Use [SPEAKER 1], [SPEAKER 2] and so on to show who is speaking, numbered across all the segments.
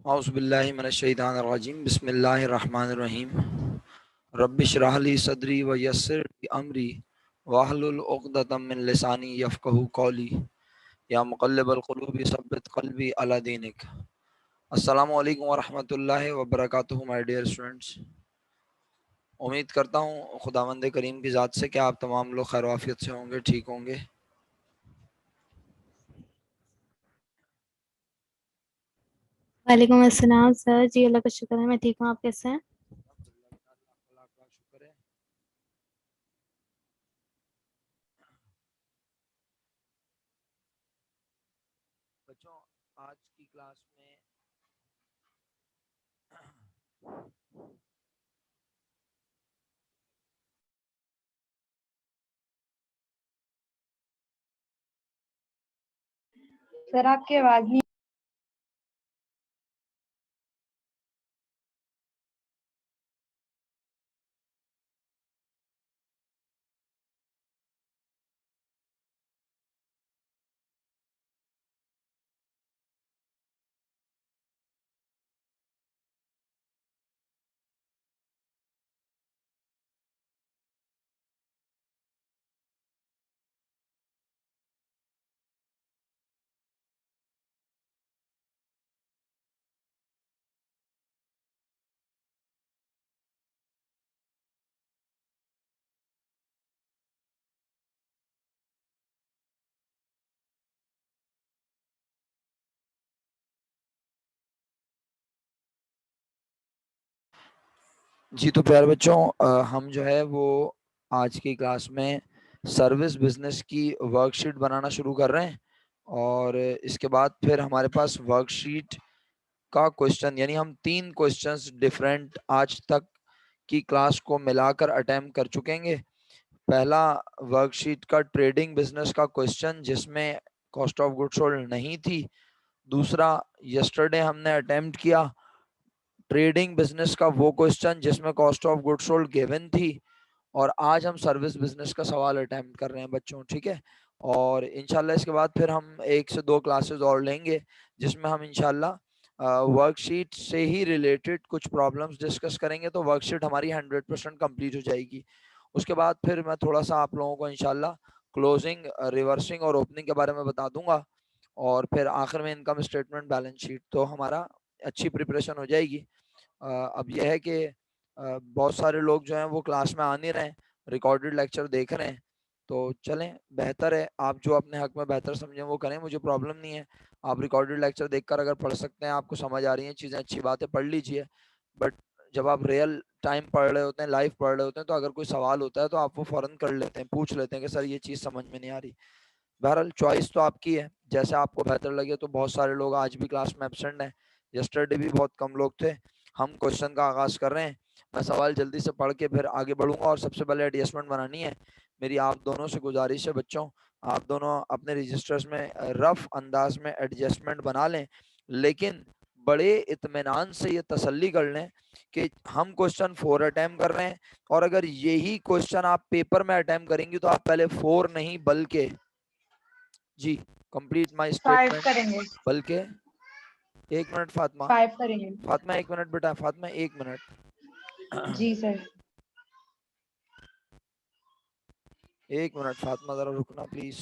[SPEAKER 1] औज़ुबिल्लाहि मिनश्शैतानिर्रजीम बिस्मिल्लाहिर्रहमानिर्रहीम रब्बि इश्रह ली सदरी व यस्सिर ली अमरी वहलुल उक़दतम मिन लिसानी यफ़क़हू क़ौली या मुक़ल्लिबल क़ुलूबि सब्बित क़ल्बी अला दीनिक। अस्सलामु अलैकुम व रहमतुल्लाहि व बरकातुहू माय डियर स्टूडेंट्स। उम्मीद करता हूँ खुदावंद करीम की ज़ात से कि आप तमाम लोग खैर आफियत से होंगे, ठीक होंगे।
[SPEAKER 2] वालेकुम अस्सलाम सर जी। अल्लाह का शुक्र है मैं ठीक हूँ। आप कैसे हैं?
[SPEAKER 1] अल्लाह का शुक्र है। बच्चों, आज की क्लास में
[SPEAKER 3] सर आपकी आवाज नहीं।
[SPEAKER 1] जी तो प्यारे बच्चों, हम जो है वो आज की क्लास में सर्विस बिजनेस की वर्कशीट बनाना शुरू कर रहे हैं और इसके बाद फिर हमारे पास वर्कशीट का क्वेश्चन यानी हम 3 क्वेश्चंस डिफरेंट आज तक की क्लास को मिलाकर अटेम्प्ट कर चुकेंगे। पहला वर्कशीट का ट्रेडिंग बिजनेस का क्वेश्चन जिसमें कॉस्ट ऑफ गुड्स सोल्ड नहीं थी। दूसरा यस्टरडे हमने अटेम्प्ट किया ट्रेडिंग बिजनेस का वो क्वेश्चन जिसमें cost of goods sold given थी और आज हम सर्विस बिजनेस का सवाल अटेम्प्ट कर रहे हैं बच्चों, ठीक है। और इंशाल्लाह इसके बाद फिर हम 1 से 2 क्लासेस और लेंगे जिसमें हम इंशाल्लाह वर्कशीट से ही रिलेटेड कुछ प्रॉब्लम्स डिस्कस करेंगे, तो वर्कशीट हमारी 100% कंप्लीट हो जाएगी। उसके बाद फिर मैं थोड़ा सा आप लोगों को इंशाल्लाह क्लोजिंग, रिवर्सिंग और ओपनिंग के बारे में बता दूंगा और फिर आखिर में इनकम स्टेटमेंट, बैलेंस शीट, तो हमारा अच्छी प्रिपरेशन हो जाएगी। अब यह है कि बहुत सारे लोग जो हैं वो क्लास में आ नहीं रहे हैं, रिकॉर्डेड लेक्चर देख रहे हैं, तो चलें बेहतर है आप जो अपने हक में बेहतर समझें वो करें, मुझे प्रॉब्लम नहीं है। आप रिकॉर्डेड लेक्चर देखकर अगर पढ़ सकते हैं, आपको समझ आ रही हैं चीज़ें, अच्छी बात है, पढ़ लीजिए। बट जब आप रियल टाइम पढ़ रहे होते हैं, लाइव पढ़ रहे होते हैं, तो अगर कोई सवाल होता है तो आप वो फ़ौरन कर लेते हैं, पूछ लेते हैं कि सर ये चीज़ समझ में नहीं आ रही। बहरहाल चॉइस तो आपकी है, जैसे आपको बेहतर लगे। तो बहुत सारे लोग आज भी क्लास में एब्सेंट हैं, यस्टरडे भी बहुत कम लोग थे। हम क्वेश्चन का आगाज़ कर रहे हैं, मैं सवाल जल्दी से पढ़ के फिर आगे बढ़ूंगा और सबसे पहले एडजस्टमेंट बनानी है। मेरी आप दोनों से गुजारिश है बच्चों, आप दोनों अपने रजिस्टर्स में रफ अंदाज में एडजस्टमेंट बना लें, लेकिन बड़े इत्मीनान से ये तसल्ली कर लें कि हम क्वेश्चन 4 अटैम्प्ट कर रहे हैं और अगर यही क्वेश्चन आप पेपर में अटैम्प्ट करेंगे तो आप पहले 4 नहीं बल्कि जी कंप्लीट माय
[SPEAKER 3] 5
[SPEAKER 1] स्टेटमेंट,
[SPEAKER 3] करेंगे।
[SPEAKER 1] बल्कि 1 मिनट फातिमा,
[SPEAKER 3] 5 करेंगे।
[SPEAKER 1] फातिमा 1 मिनट बेटा, फातिमा 1 मिनट
[SPEAKER 3] जी सर।
[SPEAKER 1] 1 मिनट फातिमा, जरा रुकना प्लीज।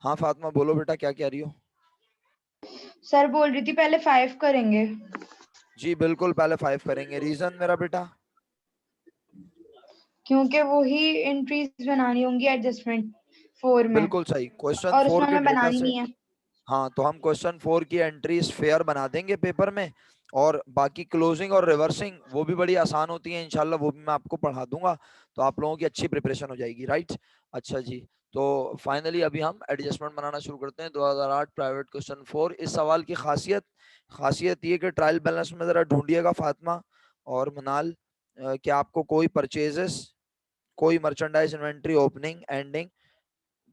[SPEAKER 1] हाँ फातिमा बोलो बेटा, क्या कह रही हो?
[SPEAKER 3] सर बोल रही थी पहले 5 करेंगे।
[SPEAKER 1] जी बिल्कुल पहले 5 करेंगे। रीजन मेरा बेटा?
[SPEAKER 3] क्योंकि वो ही एंट्रीज बनानी होंगी एडजस्टमेंट 4 में
[SPEAKER 1] बिल्कुल सही, क्वेश्चन
[SPEAKER 3] और
[SPEAKER 1] 4
[SPEAKER 3] उसमें
[SPEAKER 1] के
[SPEAKER 3] हमें
[SPEAKER 1] डेटा
[SPEAKER 3] बनानी
[SPEAKER 1] से।
[SPEAKER 3] नहीं है।
[SPEAKER 1] हाँ तो हम क्वेश्चन 4 की एंट्रीज फेयर बना देंगे पेपर में और बाकी क्लोजिंग और रिवर्सिंग वो भी बड़ी आसान होती है इंशाल्लाह, वो भी मैं आपको पढ़ा दूंगा, तो आप लोगों की अच्छी प्रिपरेशन हो जाएगी, राइट। अच्छा जी, तो फाइनली अभी हम एडजस्टमेंट बनाना शुरू करते हैं। 2008 प्राइवेट क्वेश्चन 4। इस सवाल की खासियत ये कि ट्रायल बैलेंस में ज़रा ढूंढिएगा फातिमा और मनाल कि आपको कोई परचेजेस, कोई merchandise inventory opening ending,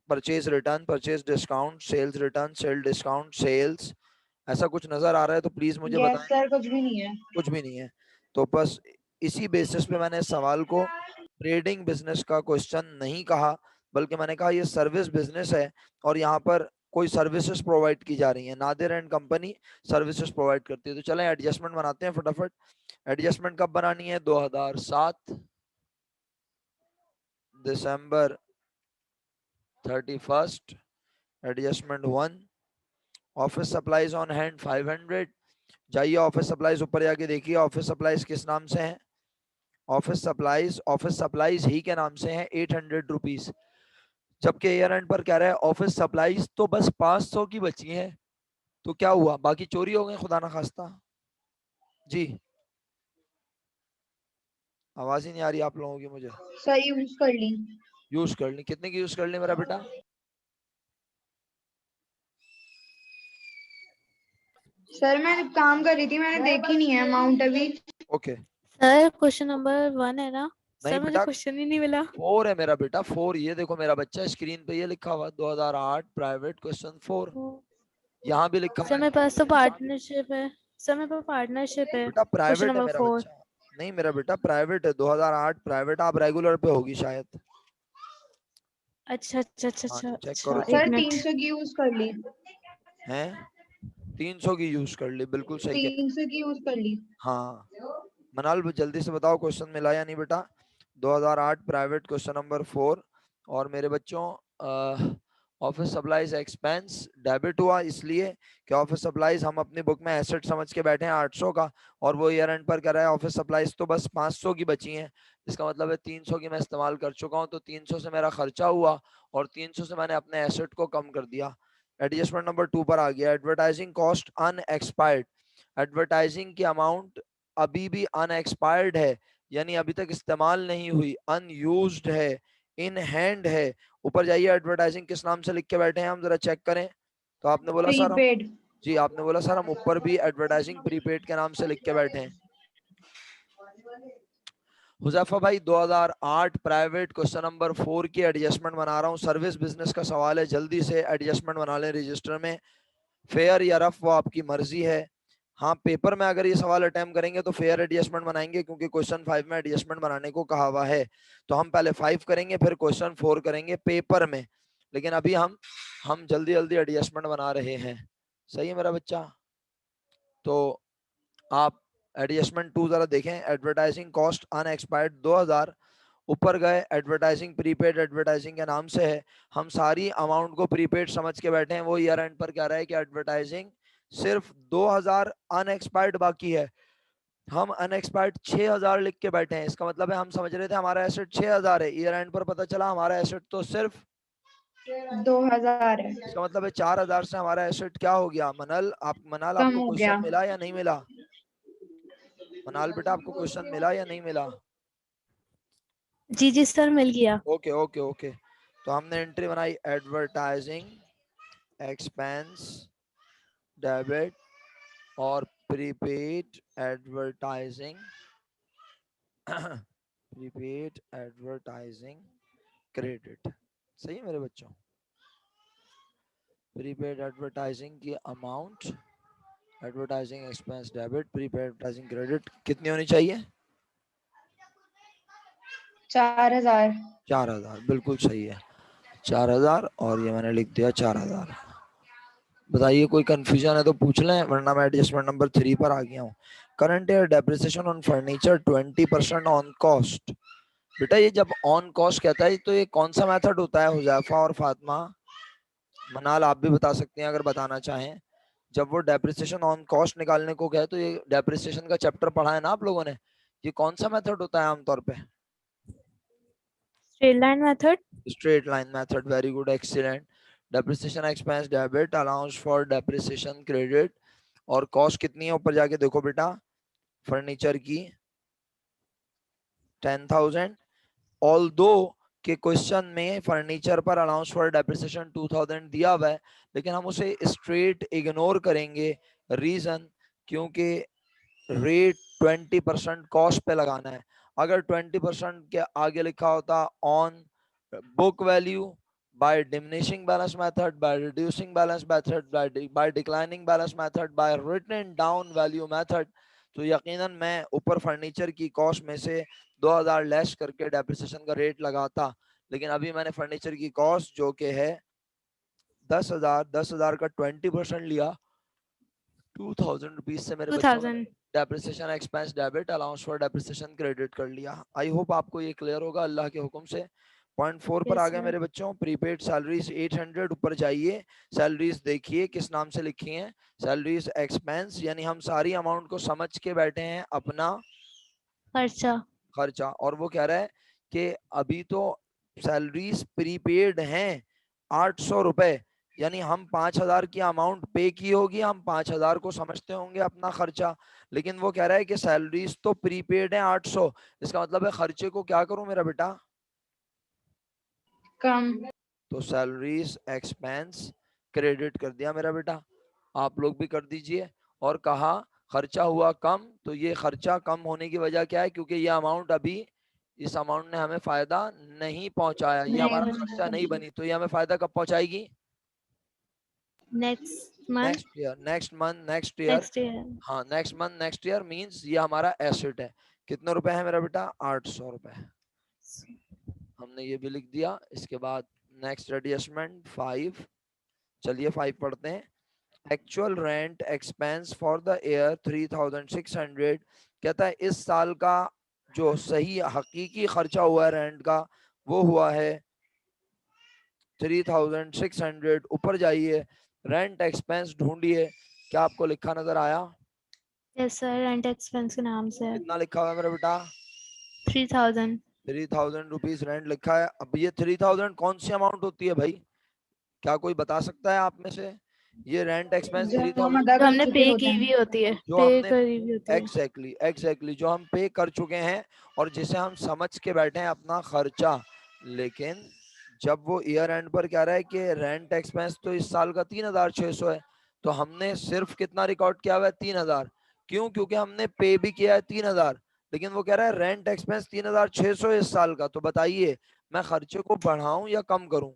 [SPEAKER 1] purchase return, purchase discount, sales return, sale discount, sales, ऐसा कुछ नजर आ रहा है तो प्लीज मुझे
[SPEAKER 3] यस
[SPEAKER 1] बताएं।
[SPEAKER 3] सर, कुछ भी नहीं है।
[SPEAKER 1] कुछ भी नहीं है, तो बस इसी बेसिस पे मैंने इस सवाल को ट्रेडिंग बिजनेस का क्वेश्चन नहीं कहा, बल्कि मैंने कहा ये सर्विस बिजनेस है और यहाँ पर कोई सर्विसेज प्रोवाइड की जा रही है। Nadir and company services provide करती है। तो चलें एडजस्टमेंट बनाते हैं फटाफट। एडजस्टमेंट कब बनानी है? 2007 दिसंबर 31। Adjustment 1, office supplies on hand 500। जाइए ऑफिस सप्लाईज ऊपर जाके देखिए ऑफिस सप्लाईज किस नाम से है। ऑफिस सप्लाईज ही के नाम से है 800 रुपीज। जबकि ईयर एंड पर कह रहा है ऑफिस सप्लाईज तो बस 500 की बची है। तो क्या हुआ? बाकी चोरी हो गए खुदा ना खास्ता। जी आवाज ही नहीं आ रही आप लोगों की मुझे।
[SPEAKER 3] सही यूज कर ली।
[SPEAKER 1] यूज कर ली? कितने की यूज कर ली मेरा बेटा?
[SPEAKER 3] सर मैं काम कर रही थी, मैंने देखी नहीं है अमाउंट अभी।
[SPEAKER 1] ओके
[SPEAKER 2] सर क्वेश्चन नंबर 1 है ना?
[SPEAKER 1] नहीं
[SPEAKER 2] सर मुझे
[SPEAKER 1] बेटा
[SPEAKER 2] क्वेश्चन ही नहीं मिला।
[SPEAKER 1] 4 है मेरा बेटा, 4। ये देखो मेरा बच्चा स्क्रीन पे ये लिखा हुआ 2008 प्राइवेट क्वेश्चन 4। यहाँ भी लिखा
[SPEAKER 2] सर
[SPEAKER 1] हुआ है
[SPEAKER 2] मेरे पास तो पार्टनरशिप है। सर मेरे पास पार्टनरशिप है।
[SPEAKER 1] बेटा
[SPEAKER 2] क्वेश्चन
[SPEAKER 1] प्राइवेट है
[SPEAKER 2] नंबर
[SPEAKER 1] मेरा
[SPEAKER 2] 4।
[SPEAKER 1] बच्चा। नहीं मेरा बेटा प्राइवेट है 2008 प्राइवेट। आप रेगुलर पे होगी शायद।
[SPEAKER 2] अच्छा अच्छा अच्छा
[SPEAKER 1] हाँ
[SPEAKER 2] अच्छा
[SPEAKER 1] चेक
[SPEAKER 2] अच्छा,
[SPEAKER 1] करो
[SPEAKER 2] एक
[SPEAKER 3] सर
[SPEAKER 1] तुम।
[SPEAKER 2] मिनट।
[SPEAKER 3] 300 की यूज कर ली।
[SPEAKER 1] हैं 300 की यूज कर ली, बिल्कुल सही कह।
[SPEAKER 3] 300 की यूज कर ली।
[SPEAKER 1] हाँ मनाल जल्दी से बताओ क्वेश्चन मिला या नहीं बेटा? 2008 प्राइवेट क्वेश्चन नंबर 4। और मेरे बच्चों ऑफिस सप्लाईज एक्सपेंस डेबिट हुआ इसलिए कि ऑफिस सप्लाईज हम अपनी बुक में एसेट समझ के बैठे हैं 800 का, और वो ईयर एंड पर कह रहा है ऑफिस सप्लाईज तो बस 500 की बची हैं। इसका मतलब है 300 की मैं इस्तेमाल कर चुका हूँ, तो 300 से मेरा खर्चा हुआ और 300 से मैंने अपने एसेट को कम कर दिया। एडजस्टमेंट नंबर 2 पर आ गया। Advertising cost unexpired. एडवर्टाइजिंग की अमाउंट अभी भी अनएक्सपायर्ड है, यानी अभी तक इस्तेमाल नहीं हुई, अनयूज्ड है, इन हैंड है। ऊपर जाइए एडवर्टाइजिंग किस नाम से लिख के बैठे हैं हम जरा चेक करें। तो आपने बोला सर हम,
[SPEAKER 3] प्रीपेड।
[SPEAKER 1] जी आपने बोला सर हम ऊपर भी एडवर्टाइजिंग प्रीपेड के नाम से लिख के बैठे हैं। हुजैफा भाई 2008 प्राइवेट क्वेश्चन नंबर 4 की एडजस्टमेंट बना रहा हूँ। सर्विस बिजनेस का सवाल है, जल्दी से एडजस्टमेंट बना लें रजिस्टर में। फेयर या रफ वो आपकी मर्जी है। हाँ पेपर में अगर ये सवाल अटेम्प्ट करेंगे तो फेयर एडजस्टमेंट बनाएंगे, क्योंकि क्वेश्चन 5 में एडजस्टमेंट बनाने को कहा हुआ है। तो हम पहले 5 करेंगे फिर क्वेश्चन 4 करेंगे पेपर में, लेकिन अभी हम जल्दी जल्दी एडजस्टमेंट बना रहे हैं। सही है मेरा बच्चा? तो आप एडजस्टमेंट 2 जरा देखें। Advertising cost unexpired 2000। ऊपर गए एडवर्टाइजिंग प्रीपेड एडवर्टाइजिंग के नाम से है। हम सारी अमाउंट को प्रीपेड समझ के बैठे हैं। वो ईयर एंड पर कह रहा है कि एडवर्टाइजिंग सिर्फ 2000 अनएक्सपायर्ड बाकी है। हम अनएक्सपायर्ड 6000 लिख के बैठे हैं। इसका मतलब है हम समझ रहे थे हमारा एसेट 6000 है, ईयर एंड पर पता चला हमारा एसेट तो सिर्फ
[SPEAKER 3] 2000 है।
[SPEAKER 1] इसका मतलब है 4000 से हमारा एसेट क्या हो गया? मनाल
[SPEAKER 3] कम
[SPEAKER 1] आपको
[SPEAKER 3] हो
[SPEAKER 1] क्वेश्चन
[SPEAKER 3] गया।
[SPEAKER 1] मिला या नहीं मिला? मनाल बेटा आपको क्वेश्चन मिला या नहीं मिला?
[SPEAKER 2] जी जी सर मिल गया।
[SPEAKER 1] Okay okay okay. तो हमने एंट्री बनाई एडवर्टाइजिंग एक्सपेंस डेबिट और prepaid advertising prepaid advertising credit. सही है मेरे बच्चों? प्रीपेड एडवर्टाइजिंग की amount, advertising expense debit, prepaid advertising credit कितनी होनी चाहिए?
[SPEAKER 3] 4000।
[SPEAKER 1] 4000 बिल्कुल सही है। 4000 और ये मैंने लिख दिया 4000। बताइए कोई कंफ्यूजन है तो पूछ लें, वरना मैं एडजस्टमेंट नंबर 3 पर आ गया हूँ। Current year depreciation on furniture 20% on cost. बेटा ये जब ऑन कॉस्ट कहता है तो ये कौन सा मेथड होता है हुजैफा और फातिमा? मनाल आप भी बता सकते हैं अगर बताना चाहें। जब वो डेप्रिसिएशन ऑन कॉस्ट निकालने को गए तो ये डेप्रिसिएशन का चैप्टर पढ़ा है ना आप लोगों ने, ये कौन सा मेथड होता है आमतौर पे?
[SPEAKER 2] Straight line method.
[SPEAKER 1] Straight line method, very good excellent. Depreciation expense debit, allowance for depreciation credit. और कॉस्ट कितनी है ऊपर जाके देखो बेटा, फर्नीचर की 10,000। ऑल्दो के क्वेश्चन में फर्नीचर पर अलाउंस फॉर डेप्रिसिएशन 2000 दिया हुआ है, लेकिन हम उसे स्ट्रेट इग्नोर करेंगे। रीजन, क्योंकि रेट 20% कॉस्ट पे लगाना है। अगर 20% के आगे लिखा होता on book value, by diminishing balance method, by reducing balance method, by declining balance method, by written down value method, तो यकीनन मैं ऊपर फर्नीचर की कॉस्ट में से 2000 लेस करके डेप्रिसिएशन का रेट लगाता। लेकिन अभी मैंने फर्नीचर की कॉस्ट जो कि है 10,000 का 20% लिया, 2,000 रुपीज से मेरे बच्चों
[SPEAKER 2] 2000
[SPEAKER 1] depreciation expense debit, allowance for depreciation credit कर लिया। आई होप आपको ये क्लियर होगा अल्लाह के हुक्म से। पॉइंट 4 पर आ
[SPEAKER 2] यस
[SPEAKER 1] गए
[SPEAKER 2] सर
[SPEAKER 1] मेरे बच्चों। प्रीपेड सैलरीज 800, ऊपर जाइए, सैलरीज देखिए किस नाम से लिखी हैं, सैलरीज एक्सपेंस, यानी हम सारी अमाउंट को समझ के बैठे हैं अपना
[SPEAKER 2] खर्चा
[SPEAKER 1] खर्चा। और वो कह रहा है कि अभी तो सैलरीज प्रीपेड हैं 800 रुपए, यानी हम 5,000 की अमाउंट पे की होगी, हम 5,000 को समझते होंगे अपना खर्चा, लेकिन वो कह रहा है कि सैलरीज तो प्रीपेड है 800। इसका मतलब है खर्चे को क्या करूं मेरा बेटा,
[SPEAKER 3] कम।
[SPEAKER 1] तो सैलरीज एक्सपेंस क्रेडिट कर दिया मेरा बेटा, आप लोग भी कर दीजिए। और कहा खर्चा हुआ कम, तो ये खर्चा कम होने की वजह क्या है, क्योंकि ये अमाउंट अभी, इस अमाउंट ने हमें फायदा नहीं पहुंचाया, ये
[SPEAKER 2] नहीं
[SPEAKER 1] हमारा खर्चा
[SPEAKER 2] बना
[SPEAKER 1] नहीं बनी, तो ये हमें फायदा कब पहुंचाएगी,
[SPEAKER 2] next month
[SPEAKER 1] next year, next month, next year.
[SPEAKER 2] Next year
[SPEAKER 1] हाँ next month next year means ये हमारा एसेट है। कितने रुपए है मेरा बेटा, 800 रुपए, हमने ये भी लिख दिया। इसके बाद नेक्स्ट एडजस्टमेंट 5, चलिए 5 पढ़ते हैं। Actual rent expense for the year 3,600, कहता है इस साल का जो सही हकीकी खर्चा हुआ है रेंट का वो हुआ है 3,600। ऊपर जाइए, रेंट एक्सपेंस ढूंढिए, क्या आपको लिखा नजर आया,
[SPEAKER 2] यस सर रेंट एक्सपेंस के नाम से
[SPEAKER 1] कितना लिखा हुआ है मेरा बेटा,
[SPEAKER 2] 3000
[SPEAKER 1] 3,000 रुपीज रेंट लिखा है। अब ये 3,000 कौन सी अमाउंट होती है भाई, क्या कोई बता सकता है आप में से, ये रेंट एक्सपेंस
[SPEAKER 3] जो हम
[SPEAKER 1] 3,000
[SPEAKER 3] अदा
[SPEAKER 2] जो
[SPEAKER 3] कर
[SPEAKER 2] हमने
[SPEAKER 3] चुके
[SPEAKER 2] पे
[SPEAKER 3] होते
[SPEAKER 2] की
[SPEAKER 3] हैं।
[SPEAKER 2] हुई होती है
[SPEAKER 1] जो
[SPEAKER 2] पे
[SPEAKER 1] हमने
[SPEAKER 2] करी हुई होती है
[SPEAKER 1] एग्जैक्टली जो हम पे कर चुके हैं और जिसे हम समझ के बैठे हैं अपना खर्चा। लेकिन जब वो ईयर एंड पर कह रहा है कि रेंट एक्सपेंस तो इस साल का 3,600 है, तो हमने सिर्फ कितना रिकॉर्ड किया हुआ है, 3,000। क्यों, क्योंकि हमने पे भी किया है 3,000, लेकिन वो कह रहा है रेंट एक्सपेंस 3,600 इस साल का। तो बताइए मैं खर्चे को बढ़ाऊं या कम करूं,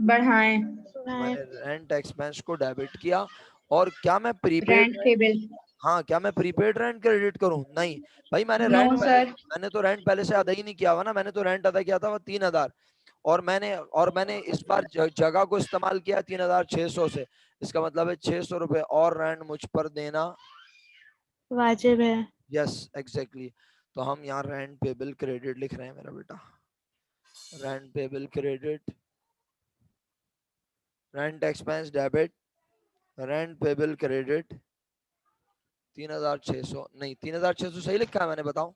[SPEAKER 3] बढ़ाएं।
[SPEAKER 1] तो मैंने रेंट एक्सपेंस को डेबिट किया। और क्या मैं प्रीपेड,
[SPEAKER 3] रेंट पेबल।
[SPEAKER 1] हाँ क्या मैं प्रीपेड रेंट क्रेडिट करूं, नहीं भाई,
[SPEAKER 3] नो सर।
[SPEAKER 1] मैंने तो रेंट पहले से अदा ही नहीं किया हुआ ना, मैंने तो रेंट अदा किया था वो 3,000, और मैंने इस बार जगह को इस्तेमाल किया 3,600 से। इसका मतलब है 600 रुपए और रेंट मुझ पर देना,
[SPEAKER 2] वाजिब है
[SPEAKER 1] यस एग्जैक्टली। तो हम यहाँ रेंट पेबल क्रेडिट लिख रहे हैं मेरा बेटा, rent payable credit, rent expense debit, rent payable credit 3,600, नहीं 3,600 सही लिखा है मैंने, बताओ,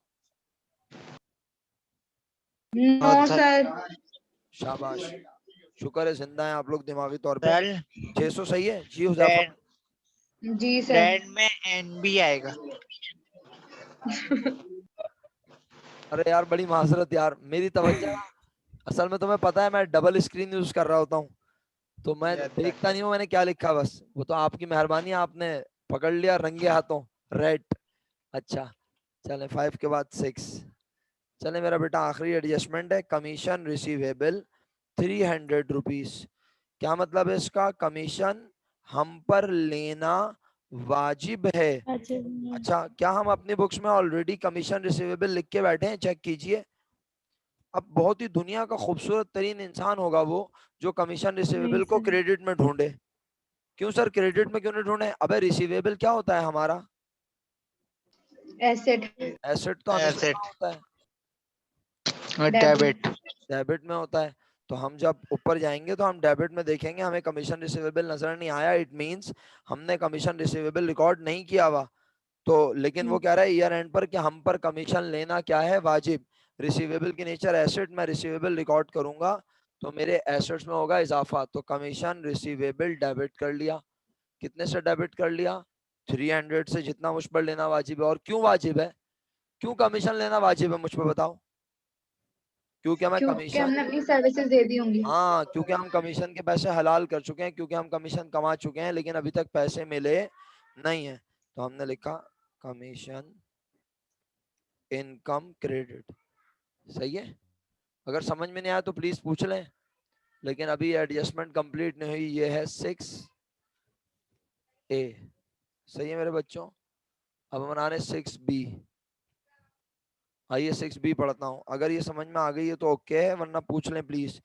[SPEAKER 3] नो सर।
[SPEAKER 1] शाबाश, शुक्र है जिंदा है आप लोग दिमागी तौर पे।
[SPEAKER 4] सर
[SPEAKER 1] 600 सही है जी हुजैफा।
[SPEAKER 3] जी सर।
[SPEAKER 4] रेंट में एन भी आएगा।
[SPEAKER 1] अरे यार बड़ी माजरत यार, मेरी तवज्जो असल में तुम्हें पता है मैं डबल स्क्रीन यूज कर रहा होता हूँ, तो मैं देखता नहीं हूँ मैंने क्या लिखा, बस वो तो आपकी मेहरबानी है, आपने पकड़ लिया रंगे हाथों, रेट। अच्छा चले 5 के बाद 6, चले मेरा बेटा आखिरी एडजस्टमेंट है, कमीशन रिसीवेबल 300 रुपीज। क्या मतलब है इसका, कमीशन हम पर लेना वाजिब है।
[SPEAKER 2] वाजिब है
[SPEAKER 1] अच्छा क्या हम अपनी बुक्स में ऑलरेडी कमीशन रिसीवेबल लिख के बैठे हैं, चेक कीजिए। अब बहुत ही दुनिया का खूबसूरत तरीन इंसान होगा वो जो कमीशन
[SPEAKER 2] नहीं
[SPEAKER 1] रिसीवेबल को
[SPEAKER 2] सर
[SPEAKER 1] क्रेडिट में ढूंढे। क्यों सर क्रेडिट में क्यों नहीं ढूंढे, अबे रिसीवेबल क्या होता है हमारा,
[SPEAKER 3] एसेट।
[SPEAKER 1] एसेट तो हमेशा
[SPEAKER 4] एसेट
[SPEAKER 1] क्या होता है,
[SPEAKER 4] डेबिट।
[SPEAKER 1] डेबिट में होता है। तो हम जब ऊपर जाएंगे तो हम डेबिट में देखेंगे हमें कमीशन रिसीवेबल नजर नहीं आया, इट मींस हमने कमीशन रिसीवेबल रिकॉर्ड नहीं किया हुआ। तो लेकिन वो कह रहा है ईयर एंड पर कि हम पर कमीशन लेना क्या है, वाजिब। रिसीवेबल की नेचर एसेट, मैं रिसीवेबल रिकॉर्ड करूंगा तो मेरे एसेट्स में होगा इजाफा, तो कमीशन रिसीवेबल डेबिट कर लिया। कितने से डेबिट कर लिया, 300 से, जितना मुझ पर लेना वाजिब है। और क्यों वाजिब है, क्यों कमीशन लेना वाजिब है मुझ पर बताओ, क्योंकि मैं
[SPEAKER 3] क्योंकि
[SPEAKER 1] कमीशन,
[SPEAKER 3] हमने अपनी सर्विसेज दे दी होंगी।
[SPEAKER 1] हाँ क्योंकि हम कमीशन के पैसे हलाल कर चुके हैं, क्योंकि हम कमीशन कमा चुके हैं लेकिन अभी तक पैसे मिले नहीं है, तो हमने लिखा कमीशन इनकम क्रेडिट। सही है, अगर समझ में नहीं आया तो प्लीज पूछ लें, लेकिन अभी एडजस्टमेंट कंप्लीट नहीं हुई, ये है 6A। सही है मेरे बच्चों, अब हम बना रहे 6B। IS6 भी पढ़ता हूँ। अगर ये समझ में आ गई है तो ओके है, वरना पूछ लें प्लीज।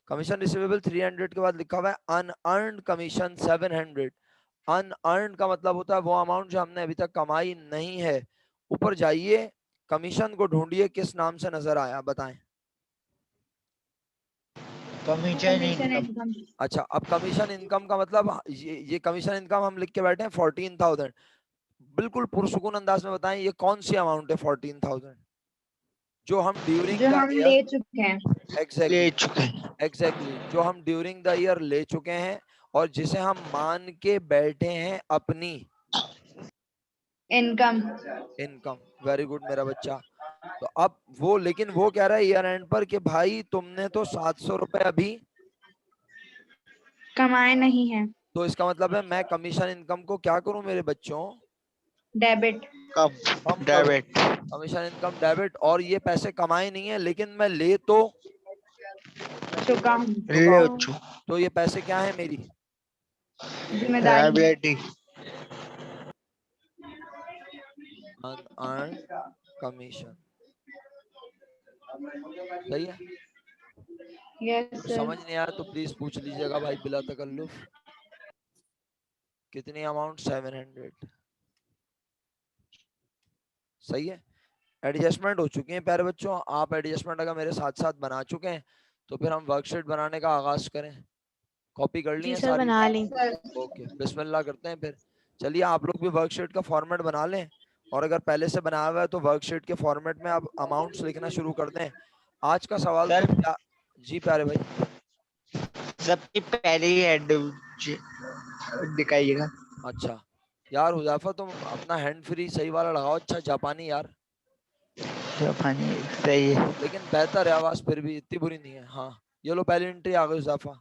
[SPEAKER 1] कमीशन रिसीवेबल 300 के बाद लिखा हुआ है अनअर्न्ड कमीशन 700। अनअर्न्ड का मतलब होता है वो अमाउंट जो हमने अभी तक कमाई नहीं है। ऊपर जाइए, कमीशन को ढूंढिए, किस नाम से नजर आया बताएं।
[SPEAKER 4] Commission
[SPEAKER 3] Commission
[SPEAKER 4] income.
[SPEAKER 3] income.
[SPEAKER 1] अच्छा, अब कमीशन इनकम का मतलब ये कमीशन इनकम हम लिख के बैठे हैं 14,000। बिल्कुल पुरसुकून अंदाज में बताएं ये कौन सी अमाउंट है 14,000 जो हम ड्यूरिंग
[SPEAKER 3] जो
[SPEAKER 1] द
[SPEAKER 3] हम
[SPEAKER 1] ईयर।
[SPEAKER 3] ले चुके हैं.
[SPEAKER 1] एग्जैक्टली,
[SPEAKER 4] ले चुके हैं।
[SPEAKER 1] एग्जैक्टली जो हम ड्यूरिंग द ईयर ले चुके हैं और जिसे हम मान के बैठे हैं अपनी
[SPEAKER 3] Income.
[SPEAKER 1] इनकम। वेरी गुड मेरा बच्चा। तो अब वो, लेकिन वो कह रहा है ईयर एंड पर कि भाई तुमने तो 700 रुपए अभी,
[SPEAKER 3] कमाए नहीं है.
[SPEAKER 1] तो इसका मतलब है मैं कमीशन इनकम को क्या करूं मेरे बच्चों,
[SPEAKER 3] Debit.
[SPEAKER 4] कब?
[SPEAKER 1] कम करूं।
[SPEAKER 4] डेबिट।
[SPEAKER 1] कमीशन इनकम डेबिट, और ये पैसे कमाए नहीं है लेकिन मैं ले तो
[SPEAKER 3] चुका हूँ.
[SPEAKER 1] चुका
[SPEAKER 4] ले
[SPEAKER 1] हूं।
[SPEAKER 4] चु
[SPEAKER 1] तो ये पैसे क्या है मेरी,
[SPEAKER 3] जिम्मेदारी.
[SPEAKER 4] लायबिलिटी।
[SPEAKER 1] Unearned commission. सही है।
[SPEAKER 3] Yes sir.
[SPEAKER 1] समझ नहीं आया तो प्लीज पूछ लीजिएगा भाई बिला तकल्लुफ। कितनी अमाउंट, 700। सही है। एडजस्टमेंट हो चुकी है प्यारे बच्चों। आप एडजस्टमेंट अगर मेरे साथ साथ बना चुके हैं तो फिर हम वर्कशीट बनाने का आगाज करें। कॉपी कर ली
[SPEAKER 2] जी
[SPEAKER 1] है
[SPEAKER 2] सर,
[SPEAKER 1] सारी।
[SPEAKER 2] बना ली।
[SPEAKER 3] Sir.
[SPEAKER 1] ओके, बिस्मिल्लाह करते हैं फिर। चलिए आप लोग भी वर्कशीट का फॉर्मेट बना लें, और अगर पहले से बनाया हुआ है तो वर्कशीट के फॉर्मेट में आप अमाउंट्स लिखना शुरू कर दें। आज का सवाल तो
[SPEAKER 4] सर
[SPEAKER 1] क्या। जी प्यारे भाई।
[SPEAKER 4] सबकी पहले ही हेड दिखाइएगा।
[SPEAKER 1] अच्छा यार हुज़ैफा, तुम अपना हैंड फ्री सही वाला लगाओ, अच्छा जापानी यार।
[SPEAKER 4] जापानी सही है।
[SPEAKER 1] लेकिन बेहतर है आवाज, फिर भी इतनी बुरी नहीं है। हाँ, ये लो पहली एंट्री आ गई हुज़ैफा।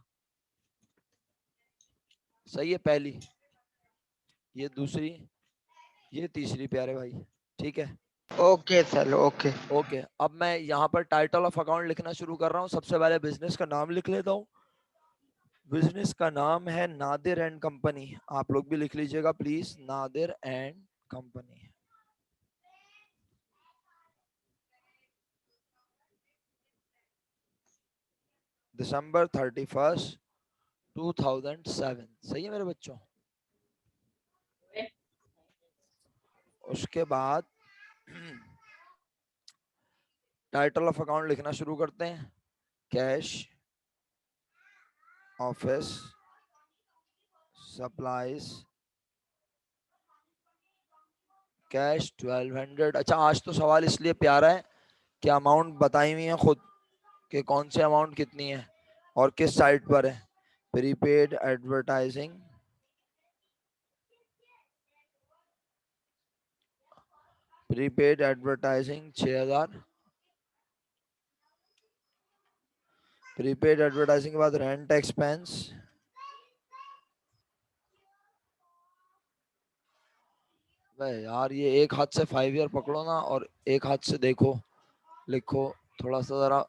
[SPEAKER 1] सही है पहली, ये दूसरी, ये तीसरी प्यारे भाई। ठीक है।
[SPEAKER 4] Okay sir okay.
[SPEAKER 1] ओके, अब मैं यहाँ पर टाइटल ऑफ अकाउंट लिखना शुरू कर रहा हूँ। सबसे पहले बिजनेस का नाम लिख लेता हूँ। बिजनेस का नाम है नादिर एंड कंपनी। आप लोग भी लिख लीजिएगा प्लीज, नादिर एंड कंपनी। दिसंबर 31, 2007। सही है मेरे बच्चों। उसके बाद टाइटल ऑफ अकाउंट लिखना शुरू करते हैं। Cash, office, supplies, cash 1200। अच्छा, आज तो सवाल इसलिए प्यारा है कि अमाउंट बताई हुई है खुद कि कौन सी अमाउंट कितनी है और किस साइट पर है। Prepaid advertising, prepaid advertising 6000। Prepaid advertising के बाद रेंट एक्सपेंस, यार ये एक हाथ से 5 ईयर पकड़ो ना और एक हाथ से देखो लिखो, थोड़ा सा जरा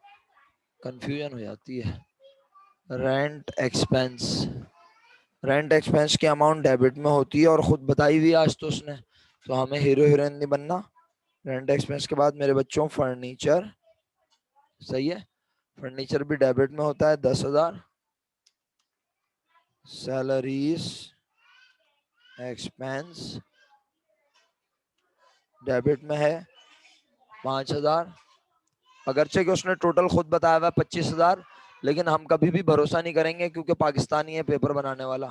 [SPEAKER 1] कंफ्यूजन हो जाती है। रेंट एक्सपेंस, रेंट एक्सपेंस की अमाउंट डेबिट में होती है और खुद बताई हुई आज तो उसने, तो हमें हीरो हीरोइन नहीं बनना। रेंट एक्सपेंस के बाद मेरे बच्चों फर्नीचर। सही है, फर्नीचर भी डेबिट में होता है 10,000। सैलरीज एक्सपेंस डेबिट में है 5,000। अगरचे कि उसने टोटल खुद बताया हुआ 25,000, लेकिन हम कभी भी भरोसा नहीं करेंगे क्योंकि पाकिस्तानी है पेपर बनाने वाला,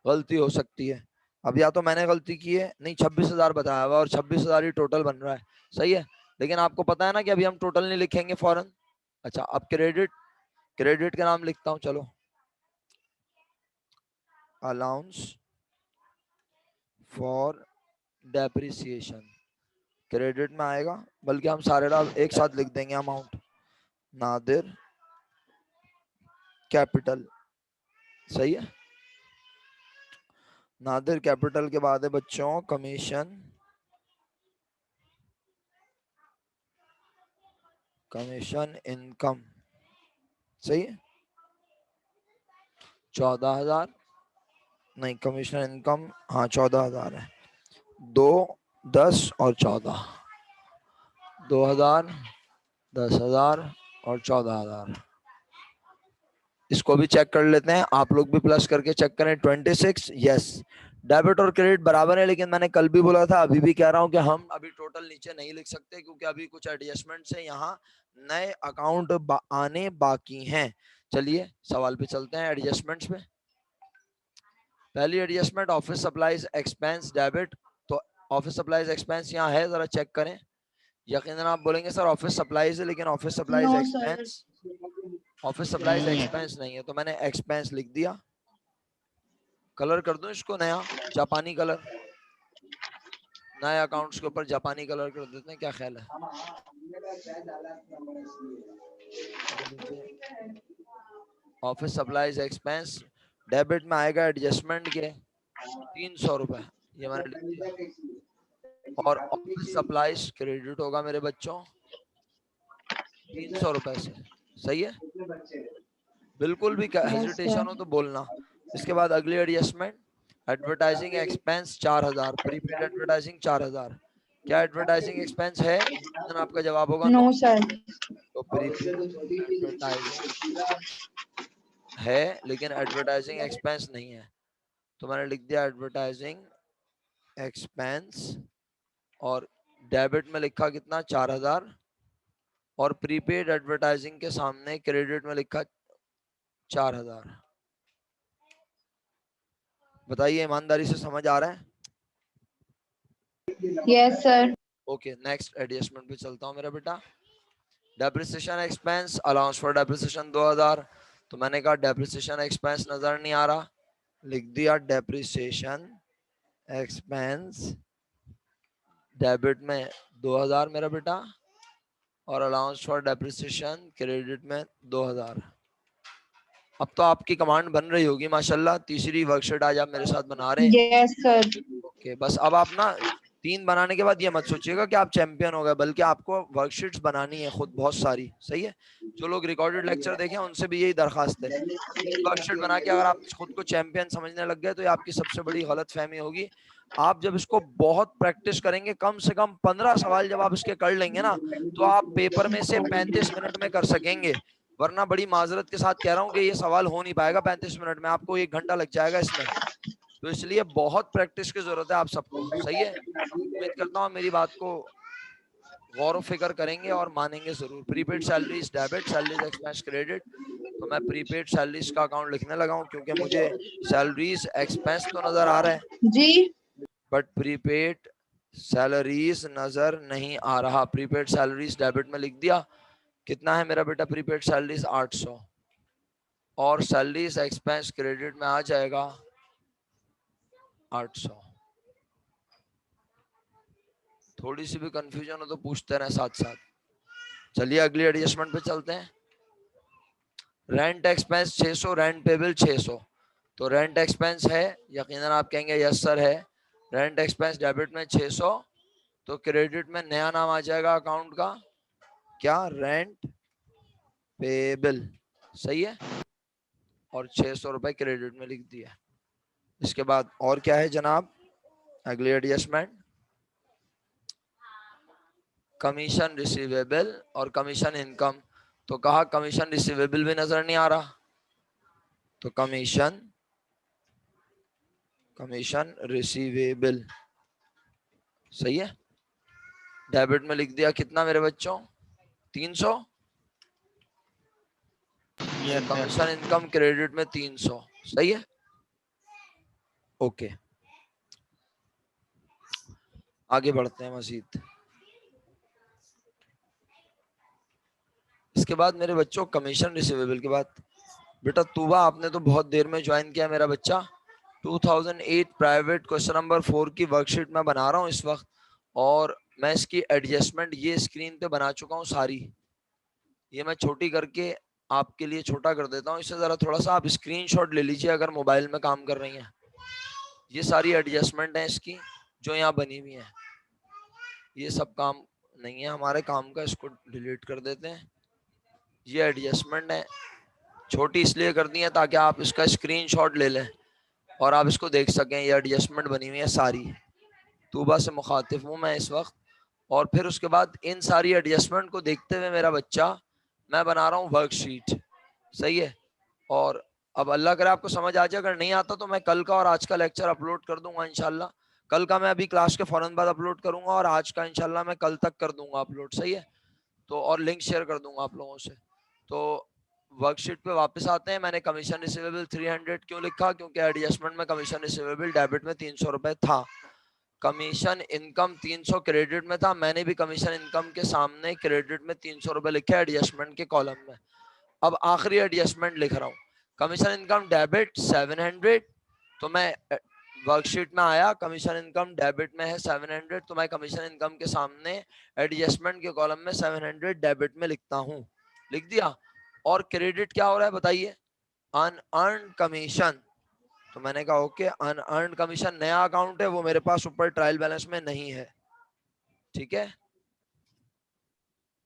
[SPEAKER 1] गलती हो सकती है। अब या तो मैंने गलती की है, नहीं 26,000 बताया हुआ और 26,000 ही टोटल बन रहा है। सही है, लेकिन आपको पता है ना कि अभी हम टोटल नहीं लिखेंगे फौरन। अच्छा, अब क्रेडिट, क्रेडिट का नाम लिखता हूँ चलो, अलाउंस फॉर डेप्रिसिएशन। क्रेडिट में आएगा, बल्कि हम सारे एक साथ लिख देंगे अमाउंट, नादिर कैपिटल। सही है, नादिर कैपिटल के बाद है बच्चों कमीशन, कमीशन इनकम। सही है, 14,000, नहीं कमीशन इनकम, हाँ 14,000 है। 2, 10 और 14, 2,000, 10,000 और 14,000। इसको भी चेक कर लेते हैं, आप लोग भी प्लस करके चेक करें। 26, यस। डेबिट और क्रेडिट बराबर है, लेकिन मैंने कल भी बोला था, अभी भी कह रहा हूं कि हम अभी टोटल नीचे नहीं लिख सकते, क्योंकि अभी कुछ एडजस्टमेंट है, यहाँ नए अकाउंट आने बाकी हैं। चलिए सवाल पे चलते हैं, एडजस्टमेंट्स पे। पहली adjustment office supplies expense debit. तो ऑफिस सप्लाईज एक्सपेंस यहाँ है, जरा चेक करें। यकीनन आप बोलेंगे सर ऑफिस सप्लाईज है, लेकिन office supplies
[SPEAKER 3] No, sir.
[SPEAKER 1] Expense, office supplies
[SPEAKER 4] नहीं है।
[SPEAKER 1] एक्सपेंस नहीं है, तो मैंने एक्सपेंस लिख दिया। कलर कर दूं इसको नया जापानी कलर, नए अकाउंट्स के ऊपर जापानी कलर कर देते हैं, क्या ख्याल है? ऑफिस सप्लाईज एक्सपेंस डेबिट में आएगा एडजस्टमेंट के 300 रुपए, ये मैंने लिख दिया। और ऑफिस सप्लाईज क्रेडिट होगा मेरे बच्चों 300 रुपए से। सही है? बिल्कुल भी हेजिटेशन हो तो बोलना। इसके बाद अगली adjustment, advertising expense 4,000, prepaid advertising 4,000। क्या एडवर्टाइजिंग एक्सपेंस है? आपका जवाब होगा
[SPEAKER 3] No,
[SPEAKER 1] नो।
[SPEAKER 3] sir.
[SPEAKER 1] तो प्रीपेड एडवर्टाइजिंग है, लेकिन एडवर्टाइजिंग एक्सपेंस नहीं है, तो मैंने लिख दिया एडवर्टाइजिंग एक्सपेंस। और डेबिट में लिखा कितना? 4,000। और प्रीपेड एडवर्टाइजिंग के सामने क्रेडिट में लिखा 4,000। बताइए ईमानदारी से समझ आ रहा है?
[SPEAKER 3] Yes, sir.
[SPEAKER 1] Okay, next adjustment पे चलता हूँ मेरा बेटा। Depreciation expense, allowance for depreciation 2,000। तो मैंने कहा डेप्रिसिएशन एक्सपेंस नजर नहीं आ रहा, लिख दिया डेप्रिसिएशन एक्सपेंस। डेबिट में 2,000 मेरा बेटा, और अलाउंस फॉर डेप्रिसिएशन क्रेडिट में 2,000। अब तो आपकी कमांड बन रही होगी माशाल्लाह। तीसरी वर्कशीट आज आप मेरे साथ बना रहे हैं।
[SPEAKER 3] Yes, sir.
[SPEAKER 1] ओके, बस अब आप ना 3 बनाने के बाद ये मत सोचिएगा कि आप चैंपियन हो गए, बल्कि आपको वर्कशीट्स बनानी है खुद बहुत सारी। सही है? जो लोग रिकॉर्डेड लेक्चर देखें उनसे भी यही दरखास्त है, वर्कशीट बना के अगर आप खुद को चैंपियन समझने लग गए तो ये आपकी सबसे बड़ी गलतफहमी होगी। आप जब इसको बहुत प्रैक्टिस करेंगे, कम से कम 15 सवाल जब आप इसके कर लेंगे ना, तो आप पेपर में से 35 मिनट में कर सकेंगे। वरना बड़ी माजरत के साथ कह रहा हूँ कि ये सवाल हो नहीं पाएगा 35 मिनट में, आपको 1 घंटा लग जाएगा इसमें। तो इसलिए बहुत प्रैक्टिस की जरूरत है आप सबको। सही है? उम्मीद करता हूँ मेरी बात को गौर व फिक्र करेंगे और मानेंगे जरूर। Prepaid salaries debit, salaries expense credit. तो मैं प्रीपेड सैलरीज का अकाउंट लिखने लगा हूँ, क्योंकि मुझे सैलरीज एक्सपेंस तो नजर आ रहा है,
[SPEAKER 3] जी।
[SPEAKER 1] बट प्रीपेड सैलरीज नजर नहीं आ रहा। प्रीपेड सैलरीज डेबिट में लिख दिया। कितना है मेरा बेटा प्रीपेड सैलरीज? 800। और सैलरीज एक्सपेंस क्रेडिट में आ जाएगा 800। थोड़ी सी भी कंफ्यूजन हो तो पूछते रहे साथ साथ। चलिए अगली एडजस्टमेंट पे चलते हैं। Rent expense 600, rent payable 600। तो रेंट एक्सपेंस है, यकीनन आप कहेंगे यस सर है। रेंट एक्सपेंस डेबिट में 600, तो क्रेडिट में नया नाम आ जाएगा अकाउंट का, क्या? Rent payable. सही है? और 600 रुपए क्रेडिट में लिख दिया। इसके बाद और क्या है जनाब? अगली एडजस्टमेंट, कमीशन रिसीवेबल और कमीशन इनकम। तो कहा कमीशन रिसीवेबल भी नजर नहीं आ रहा, तो कमीशन रिसीवेबल। सही है? डेबिट में लिख दिया कितना मेरे बच्चों? 300। कमीशन इनकम क्रेडिट में 300। सही है? ओके, आगे बढ़ते हैं मजीद। इसके बाद मेरे बच्चों कमीशन रिसीवेबल के बाद, बेटा तूबा आपने तो बहुत देर में ज्वाइन किया मेरा बच्चा। 2008 प्राइवेट क्वेश्चन नंबर 4 की वर्कशीट में बना रहा हूँ इस वक्त, और मैं इसकी एडजस्टमेंट ये स्क्रीन पे बना चुका हूँ सारी। ये मैं छोटी करके आपके लिए छोटा कर देता हूँ, इससे ज़रा थोड़ा सा आप स्क्रीनशॉट ले लीजिए अगर मोबाइल में काम कर रही हैं। ये सारी एडजस्टमेंट है इसकी जो यहाँ बनी हुई है। ये सब काम नहीं है हमारे काम का, इसको डिलीट कर देते हैं। ये एडजस्टमेंट है, छोटी इसलिए कर दी है ताकि आप इसका स्क्रीनशॉट ले लें और आप इसको देख सकें। ये एडजस्टमेंट बनी हुई है सारी। तूबा से मुखातिब हूँ मैं इस वक्त, और फिर उसके बाद इन सारी एडजस्टमेंट को देखते हुए मेरा बच्चा मैं बना रहा हूँ वर्कशीट। सही है। और अब अल्लाह करे आपको समझ आ जाए, अगर नहीं आता तो मैं कल का और आज का लेक्चर अपलोड कर दूंगा इंशाल्लाह। कल का मैं अभी क्लास के फौरन बाद अपलोड करूंगा और आज का इंशाल्लाह मैं कल तक कर दूंगा अपलोड। सही है। तो और लिंक शेयर कर दूंगा आप लोगों से। तो वर्कशीट पे वापस आते हैं। मैंने कमीशन रिसीवेबल 300 क्यों लिखा? क्योंकि एडजस्टमेंट में कमीशन रिसीवेबल डेबिट में 300 रुपए था, कमीशन इनकम 300 क्रेडिट में था। मैंने भी कमीशन इनकम के सामने क्रेडिट में 300 रुपए लिखे एडजस्टमेंट के कॉलम में। अब आखिरी एडजस्टमेंट लिख रहा हूँ, कमीशन इनकम डेबिट 700। तो मैं वर्कशीट में आया, कमीशन इनकम डेबिट में है 700, तो मैं कमीशन इनकम के सामने एडजस्टमेंट के कॉलम में 700 डेबिट में लिखता हूँ। लिख दिया। और क्रेडिट क्या हो रहा है बताइए? Unearned commission. तो मैंने कहा ओके, अनअर्न्ड कमीशन नया अकाउंट है, वो मेरे पास ऊपर ट्रायल बैलेंस में नहीं है। ठीक है।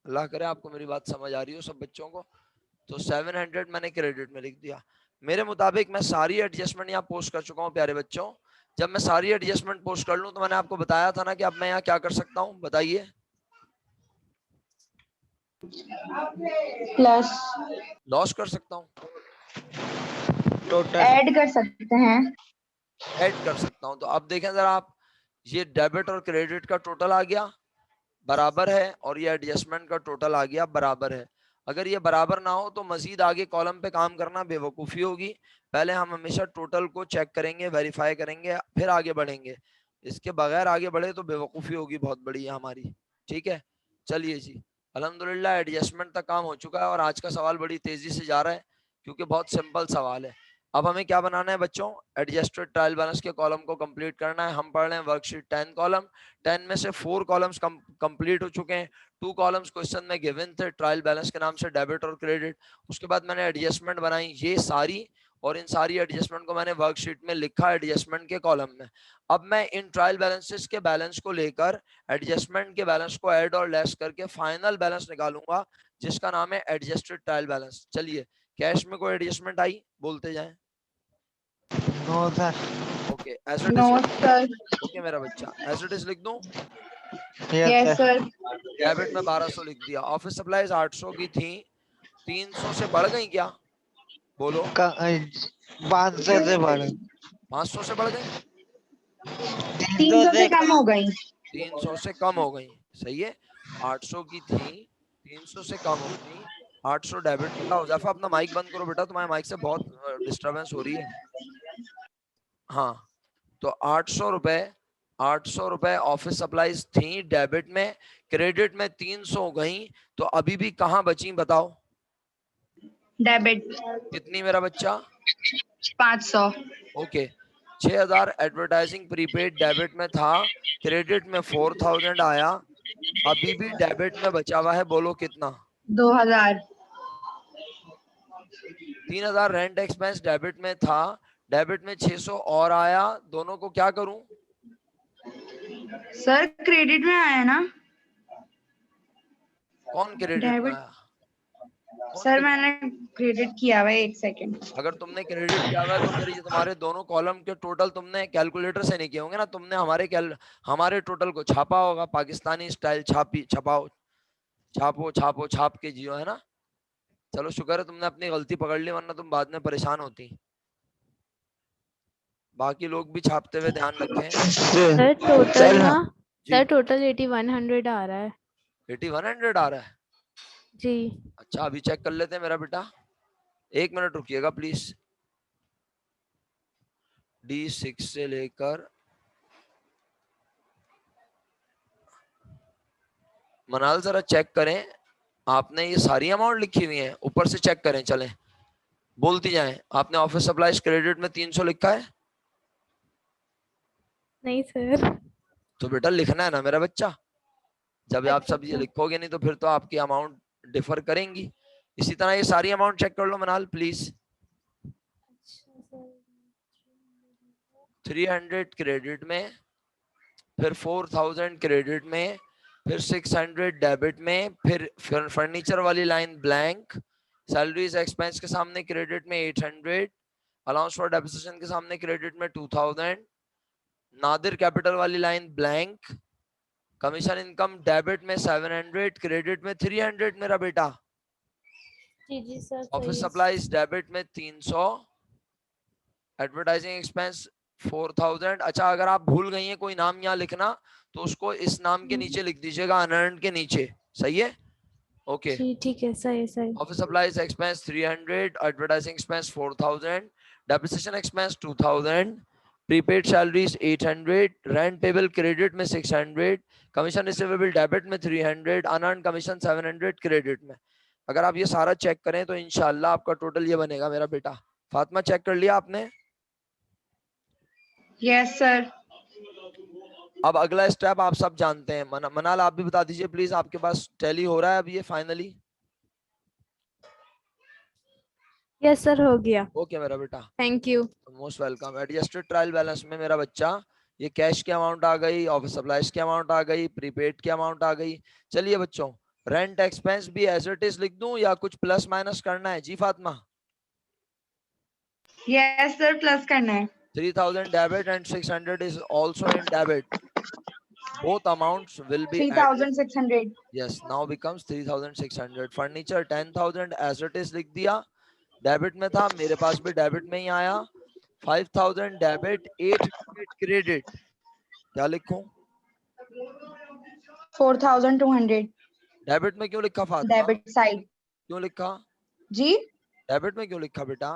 [SPEAKER 1] अल्लाह करे आपको मेरी बात समझ आ रही हो सब बच्चों को। तो 700 मैंने क्रेडिट में लिख दिया। मेरे मुताबिक मैं सारी एडजस्टमेंट यहाँ पोस्ट कर चुका हूँ प्यारे बच्चों। जब मैं सारी एडजस्टमेंट पोस्ट कर लूँ तो मैंने आपको बताया था ना कि अब मैं यहाँ क्या कर सकता हूँ, बताइए।
[SPEAKER 3] प्लस
[SPEAKER 1] लॉस कर सकता हूँ,
[SPEAKER 4] टोटल
[SPEAKER 3] ऐड कर सकते हैं।
[SPEAKER 1] ऐड कर सकता हूँ। तो अब देखें जरा आप, ये डेबिट और क्रेडिट का टोटल आ गया बराबर है, और ये एडजस्टमेंट का टोटल आ गया बराबर है। अगर ये बराबर ना हो तो मजीद आगे कॉलम पे काम करना बेवकूफ़ी होगी। पहले हम हमेशा टोटल को चेक करेंगे, वेरीफाई करेंगे, फिर आगे बढ़ेंगे। इसके बगैर आगे बढ़े तो बेवकूफ़ी होगी बहुत बड़ी हमारी। ठीक है। चलिए जी, अल्हम्दुलिल्लाह एडजस्टमेंट तक काम हो चुका है और आज का सवाल बड़ी तेज़ी से जा रहा है क्योंकि बहुत सिंपल सवाल है। अब हमें क्या बनाना है बच्चों? एडजस्टेड ट्रायल बैलेंस के कॉलम को कंप्लीट करना है। हम पढ़ रहे हैं वर्कशीट 10 कॉलम। 10 में से 4 कॉलम्स कंप्लीट हो चुके हैं। 2 कॉलम्स क्वेश्चन में गिवन थे ट्रायल बैलेंस के नाम से, डेबिट और क्रेडिट। उसके बाद मैंने एडजस्टमेंट बनाई ये सारी, और इन सारी एडजस्टमेंट को मैंने वर्कशीट में लिखा एडजस्टमेंट के कॉलम में। अब मैं इन ट्रायल बैलेंसेस के बैलेंस को लेकर एडजस्टमेंट के बैलेंस को ऐड और लेस करके फाइनल बैलेंस निकालूंगा जिसका नाम है एडजस्टेड ट्रायल बैलेंस। चलिए, कैश में कोई एडजस्टमेंट आई? बोलते जाएं।
[SPEAKER 4] No sir.
[SPEAKER 1] Okay, as it
[SPEAKER 3] no
[SPEAKER 1] is.
[SPEAKER 3] Sir.
[SPEAKER 1] Okay मेरा बच्चा, एज इट इज लिख दूं।
[SPEAKER 3] Yes
[SPEAKER 4] yes sir.
[SPEAKER 3] Sir.
[SPEAKER 1] Debit में 1200 लिख दिया। ऑफिस सप्लाईज 800 की थी, 300 से बढ़ गई क्या? बोलो।
[SPEAKER 4] 500 से बढ़
[SPEAKER 1] 500 से बढ़ गई,
[SPEAKER 4] 300
[SPEAKER 3] 300
[SPEAKER 4] से
[SPEAKER 3] से कम हो गई।
[SPEAKER 1] 300 से कम हो गई। सही है। 800 की थी, 300 से कम हो गई। 800 डेबिट का। हुज़ैफा अपना माइक बंद करो बेटा, तुम्हारे माइक से बहुत डिस्टरबेंस हो रही है। हाँ, तो 800 रुपए, 800 रुपए ऑफिस सप्लाईज थी डेबिट में, क्रेडिट में 300 हो गई। तो अभी भी कहाँ बची बताओ?
[SPEAKER 3] डेबिट
[SPEAKER 1] कितनी मेरा बच्चा?
[SPEAKER 3] 500।
[SPEAKER 1] ओके, 6000 एडवर्टाइजिंग प्रीपेड डेबिट में था, क्रेडिट में 4000 आया, अभी भी डेबिट में बचा हुआ है। बोलो कितना?
[SPEAKER 3] 2000।
[SPEAKER 1] 3000 रेंट एक्सपेंस डेबिट में था, डेबिट में 600 और आया। दोनों को क्या करूं?
[SPEAKER 3] सर क्रेडिट में आया ना?
[SPEAKER 1] कौन क्रेडिट में
[SPEAKER 3] डेबिट
[SPEAKER 1] आया? कौन
[SPEAKER 3] सर
[SPEAKER 1] क्रेडिट?
[SPEAKER 3] मैंने क्रेडिट किया हुआ है, 1 सेकेंड।
[SPEAKER 1] अगर तुमने क्रेडिट किया हुआ है तो फिर ये तुम्हारे दोनों कॉलम के टोटल तुमने कैलकुलेटर से नहीं किए होंगे ना, तुमने हमारे टोटल को छापा होगा, पाकिस्तानी स्टाइल छापाओ, छापो छापो छाप के जियो, है ना। चलो शुक्र है तुमने अपनी गलती पकड़ ली, वरना तुम बाद में परेशान होती। बाकी लोग भी छापते हुए ध्यान रखें।
[SPEAKER 2] सर टोटल
[SPEAKER 4] सर
[SPEAKER 2] ना,
[SPEAKER 1] जी,
[SPEAKER 2] सर टोटल 8100 आ रहा है
[SPEAKER 1] 8100 आ रहा है।
[SPEAKER 2] जी।
[SPEAKER 1] अच्छा, अभी चेक कर लेते हैं मेरा बेटा, 1 मिनट रुकिएगा प्लीज। D6 से लेकर मनाल जरा चेक करें, आपने ये सारी अमाउंट लिखी हुई है, ऊपर से चेक करें। चलें, बोलती जाएं। आपने ऑफिस सप्लाईज क्रेडिट में 300 लिखा है?
[SPEAKER 2] नहीं सर।
[SPEAKER 1] तो बेटा लिखना है ना मेरा बच्चा। जब आप
[SPEAKER 2] अच्छा
[SPEAKER 1] सब ये
[SPEAKER 2] अच्छा।
[SPEAKER 1] लिखोगे नहीं तो फिर तो आपकी अमाउंट डिफर करेंगी। इसी तरह ये सारी अमाउंट चेक कर लो मनाल प्लीज। 300 क्रेडिट में, फिर 4000 क्रेडिट में, फिर 600 डेबिट में, फिर फर्नीचर वाली लाइन ब्लैंक, सैलरीज एक्सपेंस के सामने क्रेडिट में 800, अलाउंस फॉर डेप्रिसिएशन के सामने क्रेडिट में 2000, नादिर कैपिटल वाली line blank, commission income debit में 700, क्रेडिट में 300 मेरा बेटा।
[SPEAKER 2] जी सर
[SPEAKER 1] ऑफिस
[SPEAKER 2] सही है।
[SPEAKER 1] सप्लाईज डेबिट में 300, एडवर्टाइजिंग एक्सपेंस 4000। अच्छा, अगर आप भूल गई हैं कोई नाम यहाँ लिखना तो उसको इस नाम के नीचे लिख दीजिएगा, अनअर्न्ड के नीचे। सही है, ओके।
[SPEAKER 2] जी ठीक है, सही सही।
[SPEAKER 1] Office supplies expense 300, advertising expense 4000, depreciation expense 2000, prepaid salaries 800, rent payable credit में 600, कमीशन रिसीवेबल डेबिट में 300, अनअर्न्ड कमीशन 700 क्रेडिट में। अगर आप ये सारा चेक करें तो इंशाल्लाह आपका टोटल ये बनेगा मेरा बेटा। फातिमा चेक कर लिया आपने?
[SPEAKER 3] Yes sir.
[SPEAKER 1] अब अगला स्टेप आप सब जानते हैं। मनाल आप भी बता दीजिए प्लीज, आपके पास टैली हो रहा है अब ये फाइनली?
[SPEAKER 2] यस सर, हो गया।
[SPEAKER 1] ओके मेरा बेटा,
[SPEAKER 2] thank you.
[SPEAKER 1] Most welcome. Adjusted trial balance में मेरा बच्चा ये कैश की अमाउंट आ गई, ऑफिस सप्लाईज की अमाउंट आ गई, प्रीपेड की अमाउंट आ गई। चलिए बच्चों, रेंट एक्सपेंस भी एज इट इज लिख दूं या कुछ प्लस माइनस करना है? जी फातिमा?
[SPEAKER 3] यस सर, प्लस करना है।
[SPEAKER 1] 3000 debit and 600 is also in debit. Both amounts will be added.
[SPEAKER 3] 3600.
[SPEAKER 1] Yes, now becomes 3600. Furniture 10,000 as it is लिख दिया, डेबिट में था, मेरे पास भी डेबिट में ही आया। 5000 डेबिट, 800 क्रेडिट। क्या लिखूं?
[SPEAKER 3] 4200
[SPEAKER 1] डेबिट में क्यों लिखा फातिमा?
[SPEAKER 3] Debit side.
[SPEAKER 1] क्यों लिखा?
[SPEAKER 3] जी,
[SPEAKER 1] डेबिट में क्यों लिखा बेटा?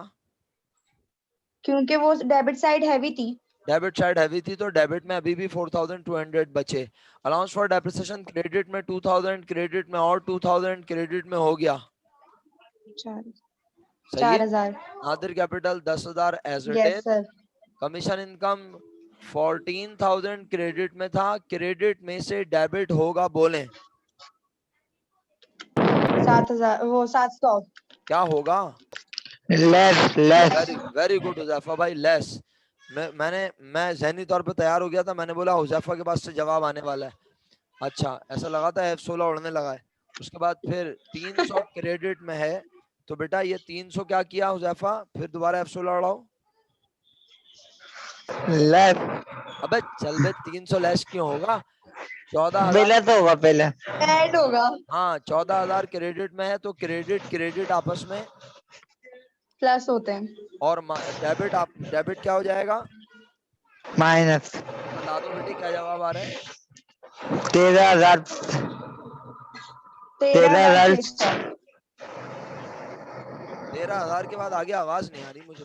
[SPEAKER 3] क्योंकि वो डेबिट साइड हैवी थी।
[SPEAKER 1] डेबिट साइड हैवी थी तो डेबिट में अभी भी 4200 बचे। अलाउंस फॉर डेप्रिसिएशन क्रेडिट में 2000, क्रेडिट में और 2000, क्रेडिट में हो गया। सही है।
[SPEAKER 3] 4000।
[SPEAKER 1] Nadir capital 10,000 as it
[SPEAKER 3] yes
[SPEAKER 1] is.
[SPEAKER 3] Sir.
[SPEAKER 1] Commission income 14,000 credit में था, क्रेडिट में से डेबिट होगा, बोलें
[SPEAKER 3] 7000, वो 700।
[SPEAKER 1] क्या होगा?
[SPEAKER 4] Less less.
[SPEAKER 1] Very very good Huzaifa भाई, लेस। मैं ज़हनी तौर पे तैयार हो गया था, मैंने बोला हुजैफा के पास से जवाब आने वाला है। अच्छा, ऐसा लगा था F16 उड़ने लगा है। उसके बाद फिर 300 क्रेडिट में है, तो बेटा ये 300 क्या किया हुजैफा? फिर दोबारा F16 उड़ाओ।
[SPEAKER 4] लेस।
[SPEAKER 1] अबे चल बे, 300 लेस क्यों होगा? 14,000।
[SPEAKER 4] पहले तो होगा पहले।
[SPEAKER 3] ऐड होगा।
[SPEAKER 1] हाँ, 14,000 क्रेडिट में है तो क्रेडिट क्रेडिट आपस में
[SPEAKER 3] प्लस होते हैं।
[SPEAKER 1] और डेबिट, आप डेबिट क्या हो जाएगा?
[SPEAKER 4] माइनस।
[SPEAKER 1] बता दो बेटे क्या जवाब आ रहा है?
[SPEAKER 4] 13,000।
[SPEAKER 3] 13,600।
[SPEAKER 1] 13,000 के बाद आगे आवाज नहीं आ रही मुझे।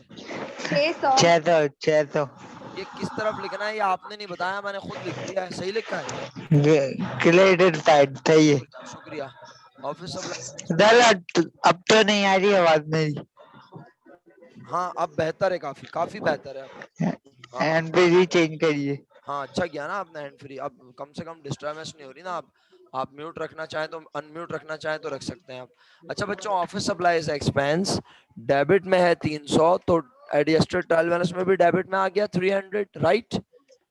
[SPEAKER 3] 600।
[SPEAKER 4] 600।
[SPEAKER 1] ये किस तरफ लिखना है ये आपने नहीं बताया, मैंने खुद लिख दिया है। सही लिखा है?
[SPEAKER 4] क्रेडिट साइड सही है।
[SPEAKER 1] शुक्रिया। ऑफिस
[SPEAKER 4] अब तो नहीं आ रही आवाज मेरी।
[SPEAKER 1] हाँ, अब बेहतर है, काफी काफी बेहतर है अब। हाँ
[SPEAKER 4] एनपीसी चेंज करिए।
[SPEAKER 1] हाँ, अच्छा किया ना आपने हैंड फ्री। अब कम से कम डिस्टर्बेंस नहीं हो रही ना। आप म्यूट रखना चाहें तो अनम्यूट रखना चाहें तो रख सकते हैं आप। अच्छा बच्चों, ऑफिस सप्लाईज एक्सपेंस डेबिट में है 300, तो एडजस्टेड ट्रायल बैलेंस में भी डेबिट में आ गया 300, right.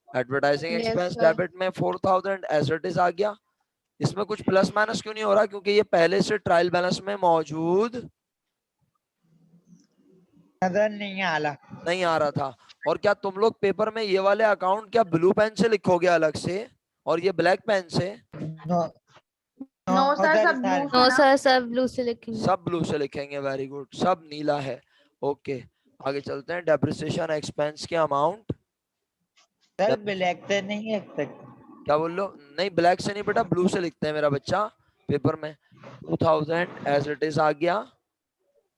[SPEAKER 1] Advertising
[SPEAKER 3] Yes,
[SPEAKER 1] expense
[SPEAKER 3] sir.
[SPEAKER 1] Debit में 4000 एज इट इज आ गया। इसमें कुछ प्लस माइनस क्यों नहीं हो रहा? क्योंकि ये पहले से ट्रायल बैलेंस में मौजूद
[SPEAKER 4] नजर नहीं आला।
[SPEAKER 1] नहीं आ रहा था। और क्या तुम लोग पेपर में ये वाले अकाउंट क्या ब्लू पेन से लिखोगे अलग से और ये ब्लैक पेन से?
[SPEAKER 4] नो
[SPEAKER 3] नो सर, सब
[SPEAKER 4] सर।
[SPEAKER 3] blue
[SPEAKER 2] नो
[SPEAKER 3] ना।
[SPEAKER 2] सर, सब ब्लू से लिखेंगे।
[SPEAKER 1] सब ब्लू से लिखेंगे, वेरी गुड, सब नीला है। ओके, आगे चलते हैं। डेप्रिसिएशन एक्सपेंस की अमाउंट,
[SPEAKER 4] सर ब्लैक से नहीं लिख सकते।
[SPEAKER 1] क्या बोल लो? नहीं, ब्लैक से नहीं बेटा, ब्लू से लिखते हैं मेरा बच्चा पेपर में। 2000 एज इट इज आ गया।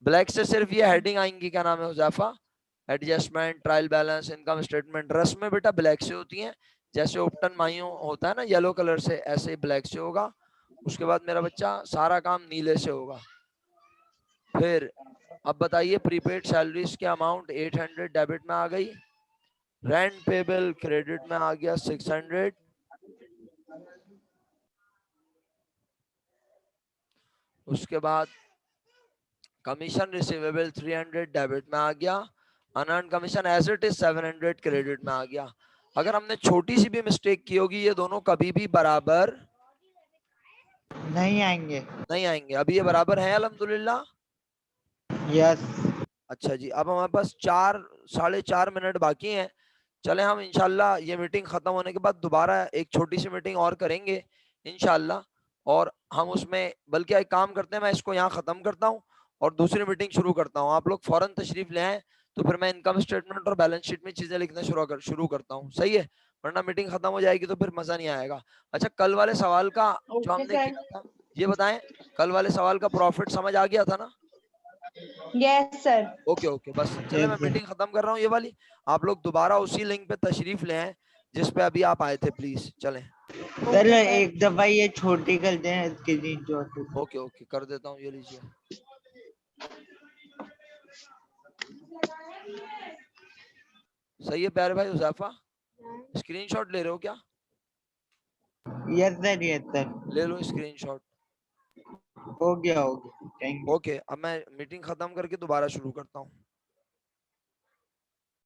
[SPEAKER 1] ब्लैक से सिर्फ ये हेडिंग आएंगी, क्या नाम है Huzaifa? Adjustment, trial balance, income statement. रस्म में बेटा ब्लैक से होती हैं, जैसे उपटन माइयों होता है ना येलो कलर से, ऐसे ही ब्लैक से होगा। उसके बाद मेरा बच्चा सारा काम नीले से होगा। फिर अब बताइए, प्रीपेड सैलरीज के अमाउंट 800 डेबिट में आ गई, रेंट पेबल क्रेडिट में आ गया 600, उसके बाद कमीशन रिसीवेबल 300 डेबिट में आ गया, unearned commission as it is 700 credit में आ गया। अगर हमने छोटी सी भी मिस्टेक की होगी, ये दोनों कभी भी बराबर
[SPEAKER 4] नहीं आएंगे।
[SPEAKER 1] नहीं आएंगे। अभी ये बराबर है अल्हम्दुलिल्लाह।
[SPEAKER 4] यस।
[SPEAKER 1] अच्छा जी, अब हमारे पास 4 साढ़े 4 मिनट बाकी हैं। चले हम इंशाल्लाह ये मीटिंग खत्म होने के बाद दोबारा एक छोटी सी मीटिंग और करेंगे इंशाल्लाह, और हम उसमें बल्कि एक काम करते हैं, मैं इसको यहाँ खत्म करता हूँ और दूसरी मीटिंग शुरू करता हूँ। आप लोग फौरन तशरीफ ले आए तो फिर मैं इनकम स्टेटमेंट और बैलेंस शीट में चीजें लिखना शुरू करता हूँ, सही है? वरना मीटिंग खत्म हो जाएगी तो फिर मजा नहीं आएगा। अच्छा, कल वाले सवाल का जो
[SPEAKER 3] ओके
[SPEAKER 1] हमने
[SPEAKER 3] सर।
[SPEAKER 1] किया था, ये बताएं, कल वाले सवाल का प्रॉफिट समझ आ गया था ना?
[SPEAKER 3] Yes sir.
[SPEAKER 1] ओके ओके, बस चले मैं मीटिंग खत्म कर रहा हूँ ये वाली। आप लोग दोबारा उसी लिंक पे तशरीफ ले आए जिस पे अभी आप आए थे, प्लीज चलें।
[SPEAKER 4] सर एक दफा ये छोटी कर दें स्क्रीन शॉट।
[SPEAKER 1] ओके ओके, कर देता हूँ, ये लीजिए। सही है प्यारे भाई हुज़ैफा, स्क्रीनशॉट ले रहे हो क्या?
[SPEAKER 4] यस सर
[SPEAKER 1] ले लो स्क्रीनशॉट।
[SPEAKER 4] हो गया थैंक यू।
[SPEAKER 1] ओके, अब मैं मीटिंग खत्म करके दोबारा शुरू करता हूँ।